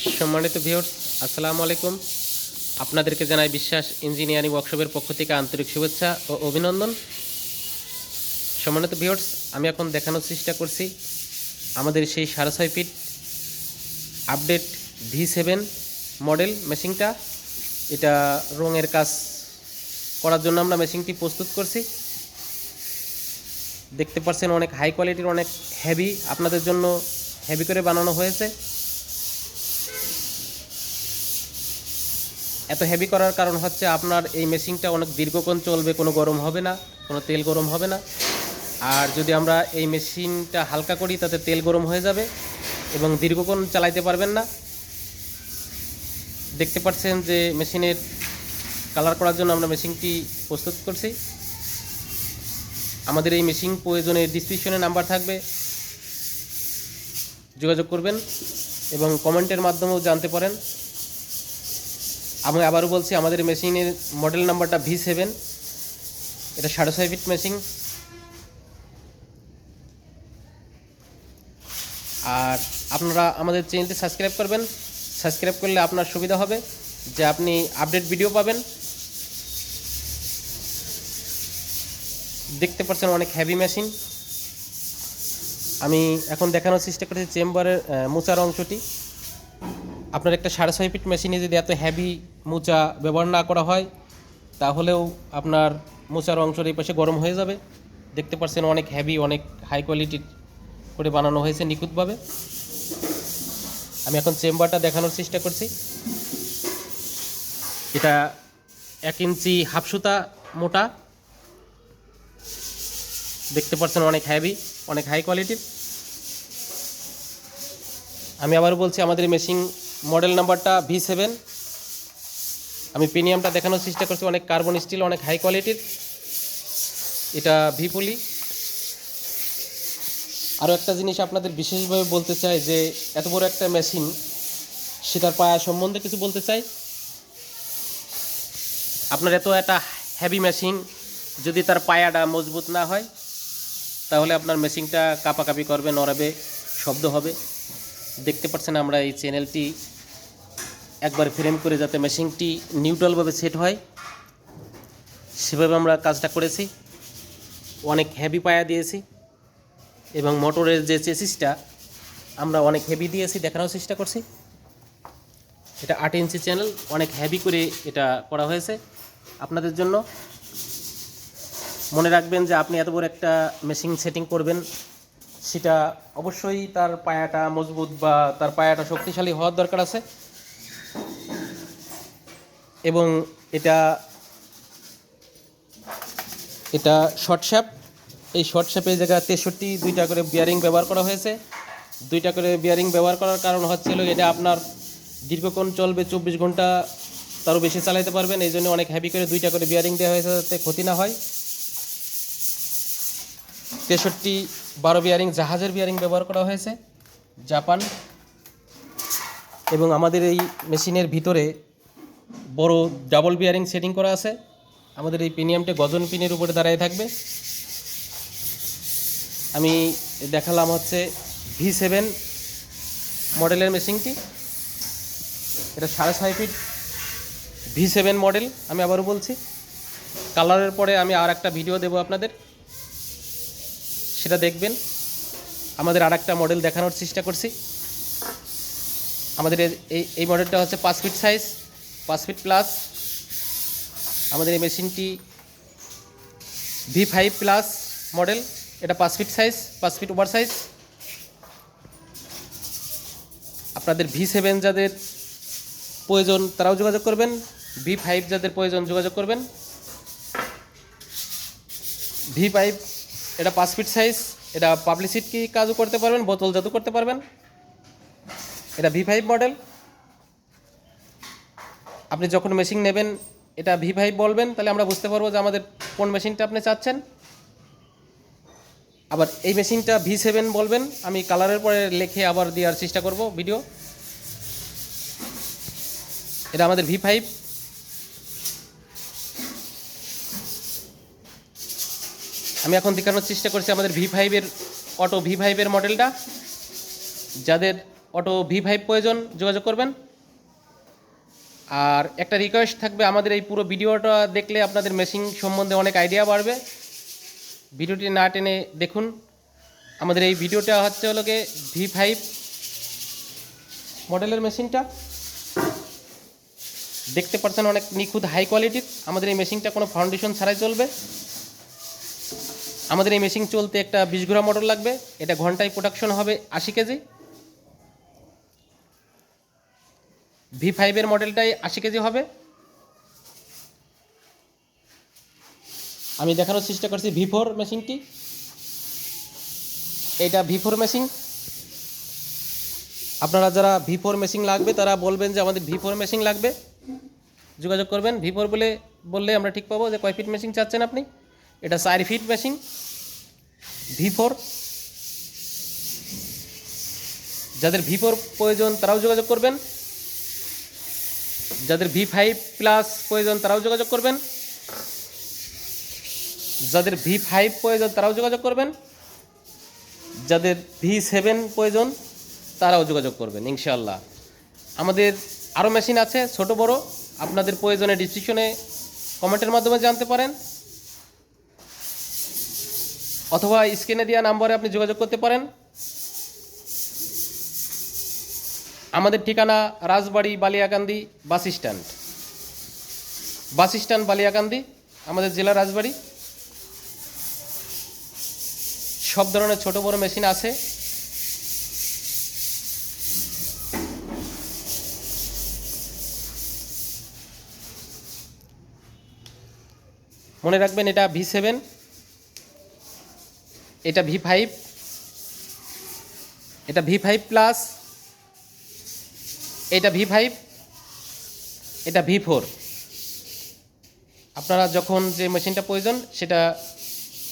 সম্মানিত ভিউয়ার্স, আসসালামু আলাইকুম। আপনাদেরকে জানাই বিশ্বাস ইঞ্জিনিয়ারিং ওয়ার্কশপের পক্ষ থেকে আন্তরিক শুভেচ্ছা ও অভিনন্দন। সম্মানিত ভিউয়ার্স, আমি এখন দেখানোর চেষ্টা করছি আমাদের সেই 6.5 ফিট আপডেট V7 মডেল মেশিনটা। এটা রঙের কাজ করার জন্য আমরা মেশিনটি প্রস্তুত করছি। দেখতে পাচ্ছেন অনেক হাই কোয়ালিটির, অনেক হেভি, আপনাদের জন্য হেভি করে বানানো হয়েছে। এত হেভি করার কারণ হচ্ছে আপনার এই মেশিনটা অনেক দীর্ঘক্ষণ চলবে, কোনো গরম হবে না, কোনো তেল গরম হবে না। আর যদি আমরা এই মেশিনটা হালকা করি তাতে তেল গরম হয়ে যাবে এবং দীর্ঘক্ষণ চালাইতে পারবেন না। দেখতে পাচ্ছেন যে মেশিনের কালার করার জন্য আমরা মেশিনটি প্রস্তুত করছি। আমাদের এই মেশিন প্রয়োজনে ডিসক্রিপশনে নাম্বার থাকবে, যোগাযোগ করবেন এবং কমেন্টের মাধ্যমেও জানতে পারেন। আমি আবারও বলছি, আমাদের মেশিনের মডেল নাম্বারটা V7, এটা 6.5 ফিট মেশিন। আর আপনারা আমাদের চ্যানেলটি সাবস্ক্রাইব করবেন। সাবস্ক্রাইব করলে আপনার সুবিধা হবে যে আপনি আপডেট ভিডিও পাবেন। দেখতে পাচ্ছেন অনেক হেভি মেশিন। আমি এখন দেখানোর চেষ্টা করছি চেম্বারের মোচার অংশটি। আপনার একটা 6.5 ফিট মেশিনে যদি এত হেভি মোচা ব্যবহার না করা হয় তাহলেও আপনার মোচার অংশের এই পাশে গরম হয়ে যাবে। দেখতে পাচ্ছেন অনেক হেভি, অনেক হাই কোয়ালিটির করে বানানো হয়েছে নিখুঁতভাবে। আমি এখন চেম্বারটা দেখানোর চেষ্টা করছি। এটা 1 ইঞ্চি হাফ সুতা মোটা। দেখতে পাচ্ছেন অনেক হেভি, অনেক হাই কোয়ালিটির। আমি আবার বলছি, আমাদের মেশিন মডেল নাম্বারটা V7। আমি প্রিমিয়ামটা দেখানোর চেষ্টা করছি, অনেক কার্বন স্টিল, অনেক হাই কোয়ালিটির। এটা V-পলি। আরও একটা জিনিস আপনাদের বিশেষভাবে বলতে চাই যে এত বড় একটা মেশিন, সেটার পায়া সম্বন্ধে কিছু বলতে চাই। আপনার এত একটা হেভি মেশিন যদি তার পায়াটা মজবুত না হয় তাহলে আপনার মেশিনটা কাঁপাকাঁপি করবে, নড়াবে, শব্দ হবে। দেখতে পাচ্ছেন আমরা এই চ্যানেলটি একবার ফ্রেম করে যাতে মেশিনটি নিউট্রালভাবে সেট হয় সেভাবে আমরা কাজটা করেছি। অনেক হেভি পায়া দিয়েছি এবং মোটরের যে চেসিসটা আমরা অনেক হেভি দিয়েছি, দেখানোর চেষ্টা করছি। এটা 8 ইঞ্চি চ্যানেল, অনেক হেভি করে এটা করা হয়েছে আপনাদের জন্য। মনে রাখবেন যে আপনি এত বড় একটা মেশিন সেটিং করবেন, সেটা অবশ্যই তার পায়াটা মজবুত বা তার পায়াটা শক্তিশালী হওয়ার দরকার আছে। এবং এটা শর্ট শ্যাপ। এই শর্ট শ্যাপের জায়গায় 63 করে বিয়ারিং ব্যবহার করা হয়েছে। 2টা করে বিয়ারিং ব্যবহার করার কারণ হচ্ছিল এটা আপনার দীর্ঘক্ষণ চলবে, 24 ঘন্টা তারও বেশি চালাতে পারবেন। এই জন্য অনেক হেভি করে 2টা করে বিয়ারিং দেওয়া হয়েছে যাতে ক্ষতি না হয়। 63-12 বিয়ারিং, জাহাজের বিয়ারিং ব্যবহার করা হয়েছে, জাপান। এবং আমাদের এই মেশিনের ভিতরে বড় ডাবল বিয়ারিং সেটিং করা আছে। আমাদের এই প্রিমিয়ামটা গজন পিনের উপরে দাঁড়িয়ে থাকবে। আমি দেখালাম হচ্ছে V7 মডেলের মেশিনটি। এটা 6.5 ফিট V7 মডেল। আমি আবারও বলছি, কালারের পরে আমি আর একটা ভিডিও দেবো আপনাদের, সেটা দেখবেন। আমাদের আর একটা মডেল দেখানোর চেষ্টা করছি। আমাদের এই মডেলটা হচ্ছে 5 ফিট সাইজ, 5 ফিট প্লাস। আমাদের এই মেশিনটি V5 প্লাস মডেল। এটা 5 feet size, 5 feet over size. আপনাদের V7 যাদের প্রয়োজন তারাও যোগাযোগ করবেন, V5 যাদের প্রয়োজন যোগাযোগ করবেন। V5 এটা 5 ফিট সাইজ, এটা পাবলিসিটি কাজও করতে পারবেন, বোতল জাদু করতে পারবেন। এটা V5 মডেল। আপনি যখন মেশিন নেবেন এটা V5 বলবেন, তাহলে আমরা বুঝতে পারবো যে আমাদের কোন মেশিনটা আপনি চাচ্ছেন। আবার এই মেশিনটা V7 বলবেন, আমি কালারের পরে লিখে আবার দেওয়ার চেষ্টা করব ভিডিও। এটা আমাদের V5। আমি এখন দেখানোর চেষ্টা করছি আমাদের V5 এর অটো V5 এর মডেলটা। যাদের অটো V5 প্রয়োজন যোগাযোগ করবেন। আর একটা রিকোয়েস্ট থাকবে, আমাদের এই পুরো ভিডিওটা দেখলে আপনাদের মেশিন সম্বন্ধে অনেক আইডিয়া বাড়বে। ভিডিওটি না টেনে দেখুন। আমাদের এই ভিডিওটা হচ্ছে হলো গিয়ে V5 মডেলের মেশিনটা দেখতে পাচ্ছেন, অনেক নিখুঁত হাই কোয়ালিটির। আমাদের এই মেশিনটা কোনো ফাউন্ডেশন ছাড়াই চলবে। আমাদের এই মেশিন চলতে একটা 20 ঘোড়া মোটর লাগবে। এটা ঘন্টায় প্রোডাকশন হবে 80 কেজি। V5 এর মডেলটাই 80 কেজি হবে। আমি দেখানোর চেষ্টা করছি V4 মেশিনটি। এটা V4 মেশিন। আপনারা যারা V4 মেশিন লাগবে তারা বলবেন যে আমাদের V4 মেশিন লাগবে, যোগাযোগ করবেন। V4 বললে আমরা ঠিক পাবো যে কয় ফিট মেশিন চাচ্ছেন আপনি। এটা 4 ফিট মেশিন V4। যাদের V4 প্রয়োজন তারাও যোগাযোগ করবেন। যাদের V5 প্লাস প্রয়োজন তারাও যোগাযোগ করবেন। যাদের V5 প্রয়োজন তারাও যোগাযোগ করবেন। যাদের V7 প্রয়োজন তারাও যোগাযোগ করবেন ইনশাআল্লাহ। আমাদের আরও মেশিন আছে ছোট বড়, আপনাদের প্রয়োজনে ডিসক্রিপশনে কমেন্টের মাধ্যমে জানতে পারেন, অথবা স্ক্রিনে দেওয়া নাম্বারে আপনি যোগাযোগ করতে পারেন। আমাদের ঠিকানা রাজবাড়ি বালিয়াকান্দি বাস স্ট্যান্ড বালিয়াকান্দি, আমাদের জেলা রাজবাড়ি। সব ধরনের ছোট বড় মেশিন আছে। মনে রাখবেন এটা V7, এটা V5, এটা V5 প্লাস, এটা V5, এটা V4। আপনারা যখন যে মেশিনটা প্রয়োজন সেটা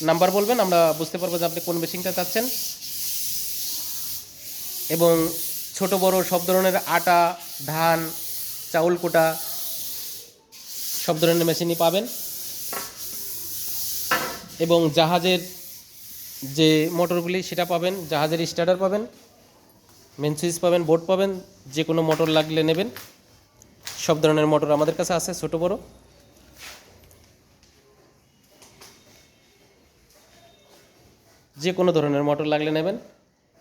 নাম্বার বলবেন, আমরা বুঝতে পারবো যে আপনি কোন মেশিনটা চাচ্ছেন। এবং ছোট বড় সব ধরনের আটা, ধান, চাউল কোটা সব ধরনের মেশিনই পাবেন। এবং জাহাজের যে মোটরগুলি সেটা পাবেন, জাহাজের স্টার্টার পাবেন, মেন সুইচ পাবেন, বোর্ড পাবেন। যে কোনো মোটর লাগলে নেবেন। সব ধরনের মোটর আমাদের কাছে আছে, ছোট বড়। যে কোনো ধরনের মোটর লাগলে নেবেন।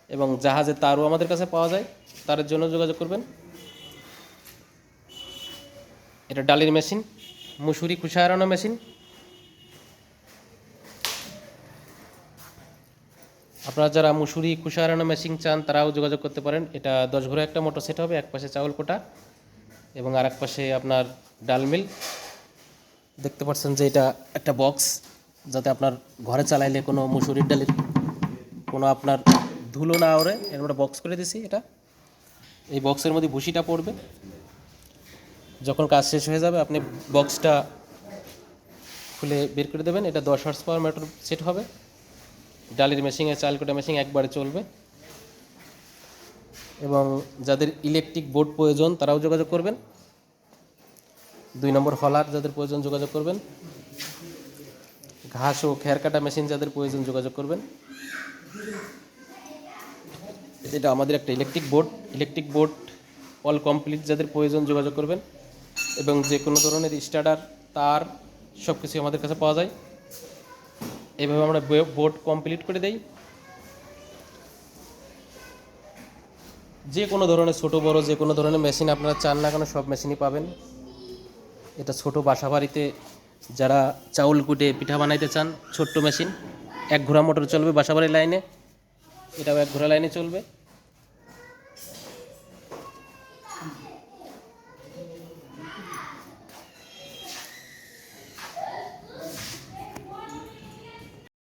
এবং জাহাজের তারও আমাদের কাছে পাওয়া যায়, তারের জন্য যোগাযোগ করবেন। এটা ডালির মেশিন, মুসুরি খোসা এড়ানো মেশিন। আপনারা যারা মুসুরি খোসা এড়ানো মেশিন চান তারাও যোগাযোগ করতে পারেন। এটা 10 ঘোড়া একটা মোটর সেট হবে, এক পাশে চাউল কোটা এবং আর এক পাশে আপনার ডাল মিল। দেখতে পাচ্ছেন যে এটা একটা বক্স, যাতে আপনার ঘরে চালাইলে কোনো মুসুরির ডালের কোনো আপনার ধুলো না ওড়ে, এর আমরা বক্স করে দিছি। এটা এই বক্সের মধ্যে ভুসিটা পড়বে। যখন কাজ শেষ হয়ে যাবে আপনি বক্সটা খুলে বের করে দেবেন। এটা 10 হর্স পাওয়ার মোটর সেট হবে। ডালের মেশিনে চাল কোটা মেশিন একবারে চলবে। এবং যাদের ইলেকট্রিক বোর্ড প্রয়োজন তারাও যোগাযোগ করবেন। 2 নম্বর হলার যাদের প্রয়োজন যোগাযোগ করবেন। ঘাস ও খের কাটা মেশিন যাদের প্রয়োজন যোগাযোগ করবেন। এটা আমাদের একটা ইলেকট্রিক বোর্ড অল কমপ্লিট যাদের প্রয়োজন যোগাযোগ করবেন। এবং যে কোনো ধরনের স্টার্টার, তার সব কিছু আমাদের কাছে পাওয়া যায়। এইভাবে আমরা বোর্ড কমপ্লিট করে দেই। যে কোনো ধরনের ছোট বড় যে কোনো ধরনের মেশিন আপনারা চান না কেন সব মেশিনই পাবেন। এটা ছোট বাসা বাড়িতে যারা চাউল কুটে পিঠা বানাইতে চান, ছোট্ট মেশিন 1 ঘোড়া মোটর চলবে বাসাবাড়ির লাইনে, এটাও 1 ঘোড়া লাইনে চলবে।